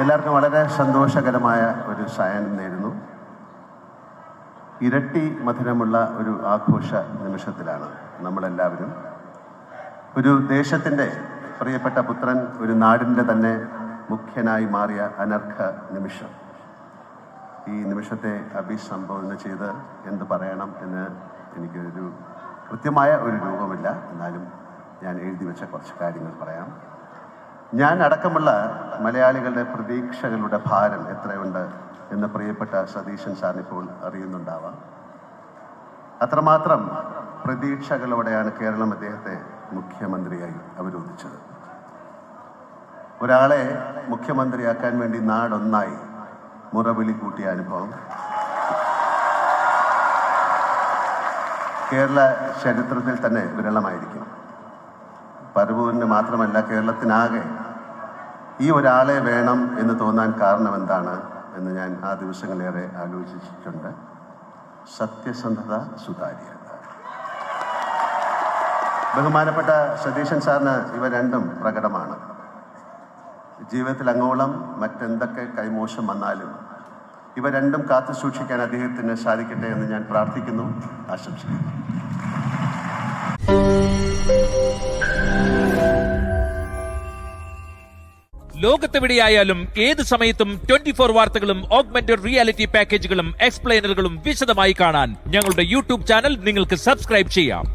എല്ലാവർക്കും വളരെ സന്തോഷകരമായ ഒരു സായാഹ്നം നേരുന്നു. ഇരട്ടി മധുരമുള്ള ഒരു ആഘോഷ നിമിഷത്തിലാണ് നമ്മളെല്ലാവരും. ഒരു ദേശത്തിൻ്റെ പ്രിയപ്പെട്ട പുത്രൻ ഒരു നാടിൻ്റെ തന്നെ മുഖ്യനായി മാറിയ അനർഘ നിമിഷം. ഈ നിമിഷത്തെ അഭിസംബോധന ചെയ്ത് എന്ത് പറയണം എന്ന് എനിക്കൊരു കൃത്യമായ ഒരു രൂപമില്ല. എന്നാലും ഞാൻ എഴുതി വെച്ച കുറച്ച് കാര്യങ്ങൾ പറയാം. ഞാൻ അടക്കമുള്ള മലയാളികളുടെ പ്രതീക്ഷകളുടെ ഭാരം എത്രയുണ്ട് എന്ന് പ്രിയപ്പെട്ട സതീശൻ സാറിന് ഇപ്പോൾ അറിയുന്നുണ്ടാവാം. അത്രമാത്രം പ്രതീക്ഷകളോടെയാണ് കേരളം അദ്ദേഹത്തെ മുഖ്യമന്ത്രിയായി അവരോധിച്ചത്. ഒരാളെ മുഖ്യമന്ത്രിയാക്കാൻ വേണ്ടി നാടൊന്നായി മുറവിളി കൂട്ടിയ അനുഭവം കേരള ചരിത്രത്തിൽ തന്നെ വിരളമായിരിക്കും. പരവൂരിന് മാത്രമല്ല, കേരളത്തിനാകെ ഈ ഒരാളെ വേണം എന്ന് തോന്നാൻ കാരണം എന്താണ് എന്ന് ഞാൻ ആ ദിവസങ്ങളേറെ ആലോചിച്ചിട്ടുണ്ട്. സത്യസന്ധത, സുതാര്യത. ബഹുമാനപ്പെട്ട സതീശൻ സാറിന് ഇവ രണ്ടും പ്രകടമാണ്. ജീവിതത്തിൽ അങ്ങോളം മറ്റെന്തൊക്കെ കൈമോശം വന്നാലും ഇവ രണ്ടും കാത്തു സൂക്ഷിക്കാൻ അദ്ദേഹത്തിന് സാധിക്കട്ടെ എന്ന് ഞാൻ പ്രാർത്ഥിക്കുന്നു, ആശംസിക്കുന്നു. ലോകത്തെവിടെയായാലും ഏത് സമയത്തും 24 വാർത്തകളും ഓഗ്മെന്റഡ് റിയാലിറ്റി പാക്കേജുകളും എക്സ്പ്ലെയിനറുകളും വിശദമായി കാണാൻ ഞങ്ങളുടെ യൂട്യൂബ് ചാനൽ നിങ്ങൾക്ക് സബ്സ്ക്രൈബ് ചെയ്യാം.